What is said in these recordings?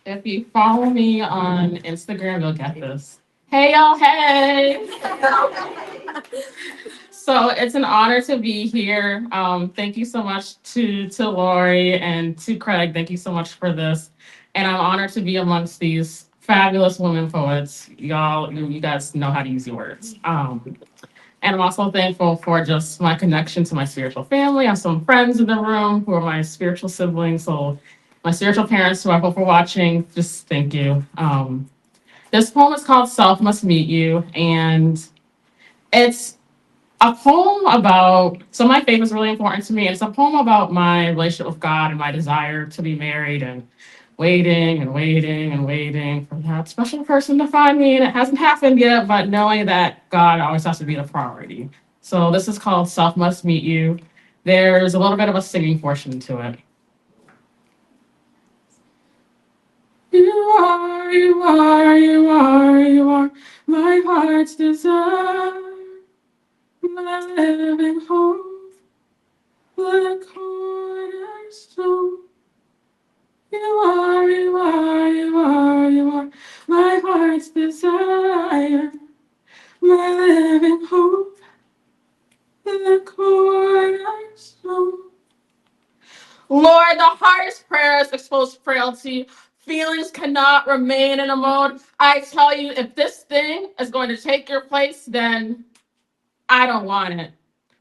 If you follow me on Instagram, you'll get this. Hey, y'all, hey. So it's an honor to be here. Thank you so much to Lori and to Craig. Thank you so much for this. And I'm honored to be amongst these fabulous women poets. Y'all, you guys know how to use your words. And I'm also thankful for just my connection to my spiritual family. I have some friends in the room who are my spiritual siblings. So my spiritual parents who I hope are watching, just thank you. This poem is called Self Must Meet You. And it's a poem about, so my faith is really important to me. It's a poem about my relationship with God and my desire to be married and waiting and waiting and waiting for that special person to find me. And it hasn't happened yet, but knowing that God always has to be the priority. So this is called Self Must Meet You. There's a little bit of a singing portion to it. You are, you are, you are, you are my heart's desire, my living hope, the cornerstone. You are, you are, you are, you are my heart's desire, my living hope, the cornerstone. Lord, the hardest prayers expose frailty. Feelings cannot remain in a mode. I tell you, if this thing is going to take your place, then I don't want it.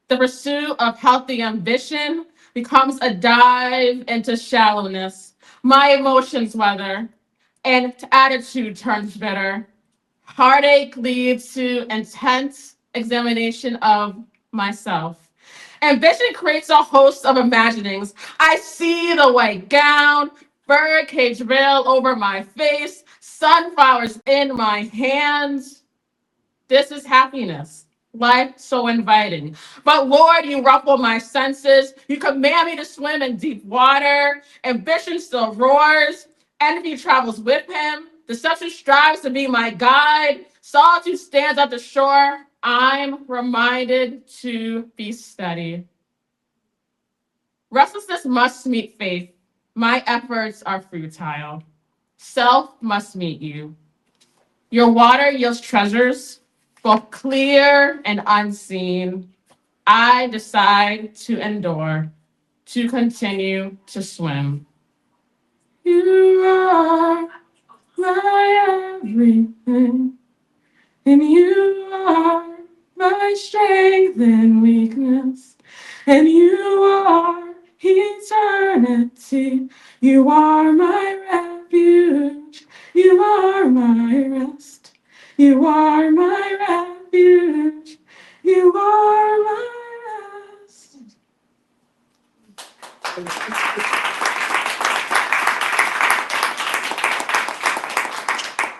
The pursuit of healthy ambition becomes a dive into shallowness. My emotions weather, and attitude turns bitter. Heartache leads to intense examination of myself. Ambition creates a host of imaginings. I see the white gown, birdcage veil over my face, sunflowers in my hands. This is happiness. Life so inviting. But Lord, you ruffle my senses. You command me to swim in deep water. Ambition still roars. Envy travels with him. Deception strives to be my guide. Solitude stands at the shore. I'm reminded to be steady. Restlessness must meet faith. My efforts are futile. Self must meet you. Your water yields treasures, both clear and unseen. I decide to endure, to continue to swim. You are my everything, and you are my strength and weakness, and you are eternity. You are my refuge, you are my rest, you are my refuge, you are my rest.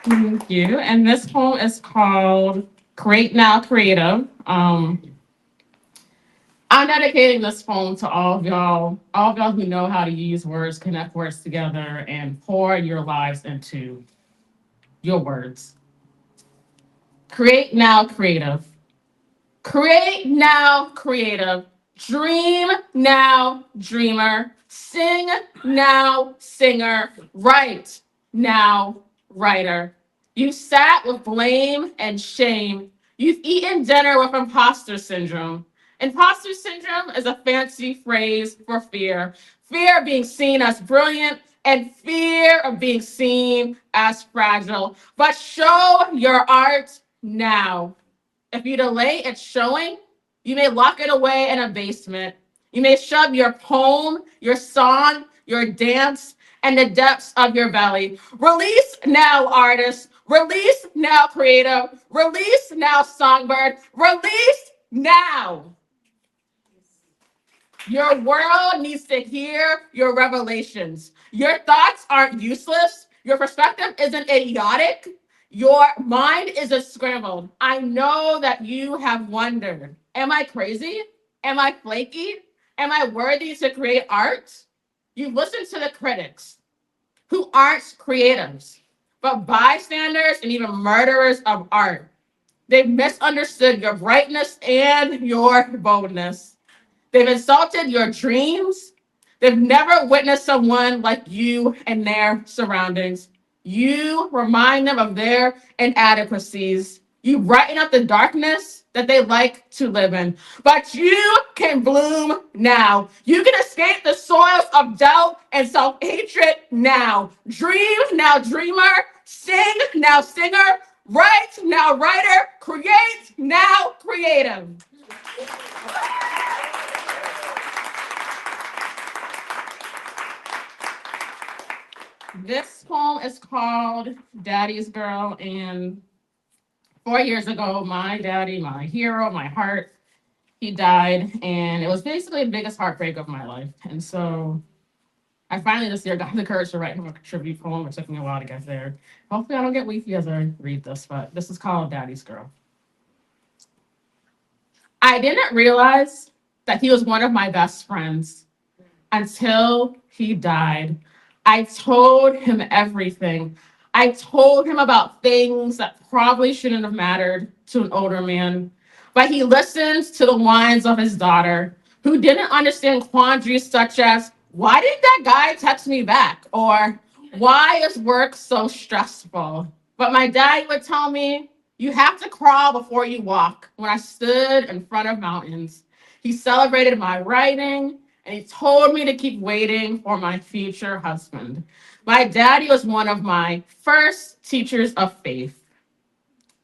Thank you. And this poem is called Create Now Creative. I'm dedicating this poem to all of y'all who know how to use words, connect words together, and pour your lives into your words. Create now creative. Create now creative. Dream now dreamer. Sing now singer. Write now writer. You sat with blame and shame. You've eaten dinner with imposter syndrome. Imposter syndrome is a fancy phrase for fear. Fear of being seen as brilliant and fear of being seen as fragile. But show your art now. If you delay its showing, you may lock it away in a basement. You may shove your poem, your song, your dance, and the depths of your belly. Release now, artist. Release now, creative. Release now, songbird. Release now. Your world needs to hear your revelations. Your thoughts aren't useless. Your perspective isn't idiotic. Your mind isn't scrambled. I know that you have wondered, am I crazy? Am I flaky? Am I worthy to create art? You've listened to the critics who aren't creatives, but bystanders and even murderers of art. They've misunderstood your brightness and your boldness. They've insulted your dreams. They've never witnessed someone like you in their surroundings. You remind them of their inadequacies. You brighten up the darkness that they like to live in. But you can bloom now. You can escape the soils of doubt and self-hatred now. Dream now, dreamer. Sing now, singer. Write now, writer. Create now, creative. This poem is called Daddy's Girl, and 4 years ago, my daddy, my hero, my heart, he died, and it was basically the biggest heartbreak of my life. And so I finally this year got the courage to write him a tribute poem. It took me a while to get there. Hopefully I don't get weepy as I read this, but this is called Daddy's Girl. I didn't realize that he was one of my best friends until he died. I told him everything. I told him about things that probably shouldn't have mattered to an older man, but he listened to the whines of his daughter, who didn't understand quandaries such as, why didn't that guy text me back? Or why is work so stressful? But my dad would tell me, you have to crawl before you walk. When I stood in front of mountains, he celebrated my writing, and he told me to keep waiting for my future husband. My daddy was one of my first teachers of faith.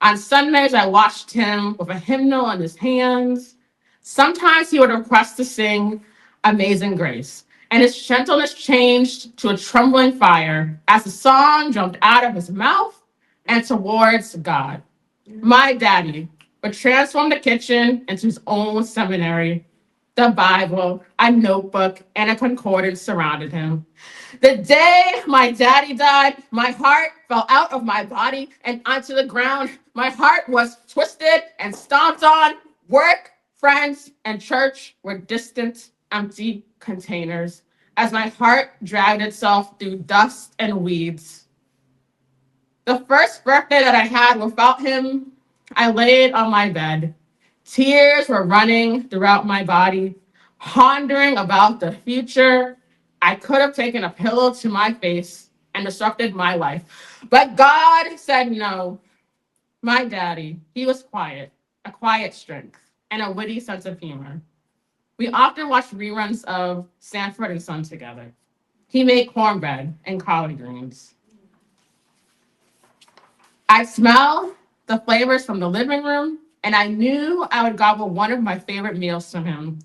On Sundays, I watched him with a hymnal in his hands. Sometimes he would request to sing Amazing Grace, and his gentleness changed to a trembling fire as the song jumped out of his mouth and towards God. My daddy would transform the kitchen into his own seminary. The Bible, a notebook, and a concordance surrounded him. The day my daddy died, my heart fell out of my body and onto the ground. My heart was twisted and stomped on. Work, friends, and church were distant, empty containers as my heart dragged itself through dust and weeds. The first birthday that I had without him, I laid on my bed. Tears were running throughout my body, pondering about the future. I could have taken a pillow to my face and disrupted my life. But God said no. My daddy, he was quiet, a quiet strength, and a witty sense of humor. We often watched reruns of Sanford and Son together. He made cornbread and collard greens. I smelled the flavors from the living room, and I knew I would gobble one of my favorite meals from him.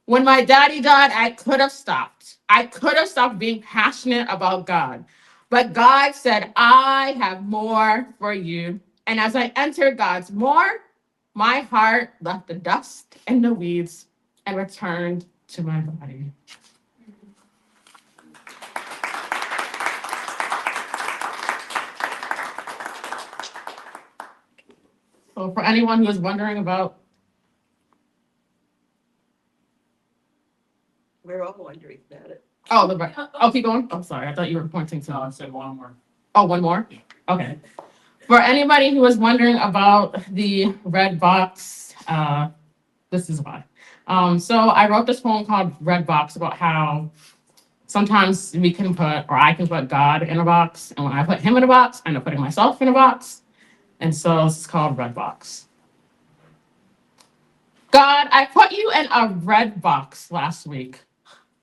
When my daddy died, I could have stopped. I could have stopped being passionate about God. But God said, I have more for you. And as I entered God's more, my heart left the dust and the weeds and returned to my body. So for anyone who is wondering about, We're all wondering about it. keep going. Oh, sorry, I thought you were pointing to. No, I said one more. Oh, one more? Okay. For anybody who is wondering about the red box, this is why. So I wrote this poem called Red Box about how sometimes we can put, or I can put God in a box, and when I put him in a box, I end up putting myself in a box. And so this is called Red Box. God, I put you in a red box last week.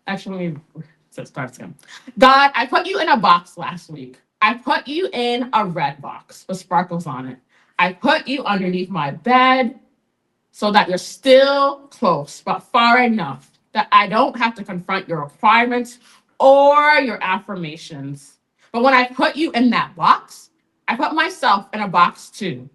Actually, let me start again. God, I put you in a box last week. I put you in a red box with sparkles on it. I put you underneath my bed so that you're still close, but far enough that I don't have to confront your requirements or your affirmations. But when I put you in that box, I put myself in a box too.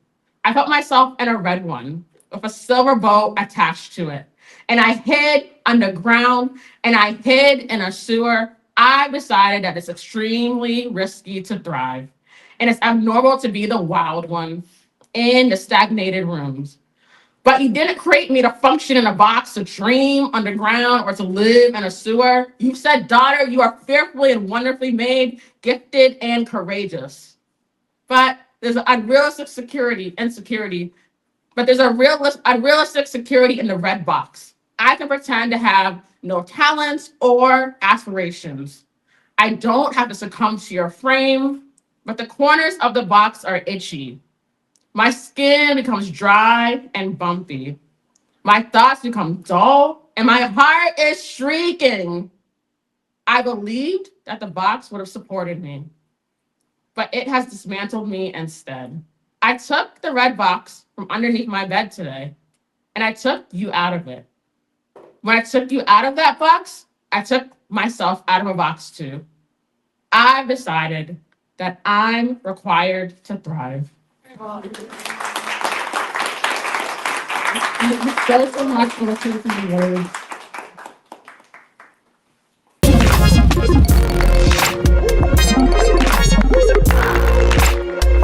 I put myself in a red one with a silver bow attached to it. And I hid underground and I hid in a sewer. I decided that it's extremely risky to thrive. And it's abnormal to be the wild one in the stagnated rooms. But you didn't create me to function in a box, to dream underground, or to live in a sewer. You said, daughter, you are fearfully and wonderfully made, gifted and courageous. But there's an unrealistic insecurity. But there's a unrealistic security in the red box. I can pretend to have no talents or aspirations. I don't have to succumb to your frame. but the corners of the box are itchy. My skin becomes dry and bumpy. My thoughts become dull, and my heart is shrieking. I believed that the box would have supported me, but it has dismantled me instead. I took the red box from underneath my bed today, and I took you out of it. When I took you out of that box, I took myself out of a box too. I've decided that I'm required to thrive. Thank you so much for listening to my words.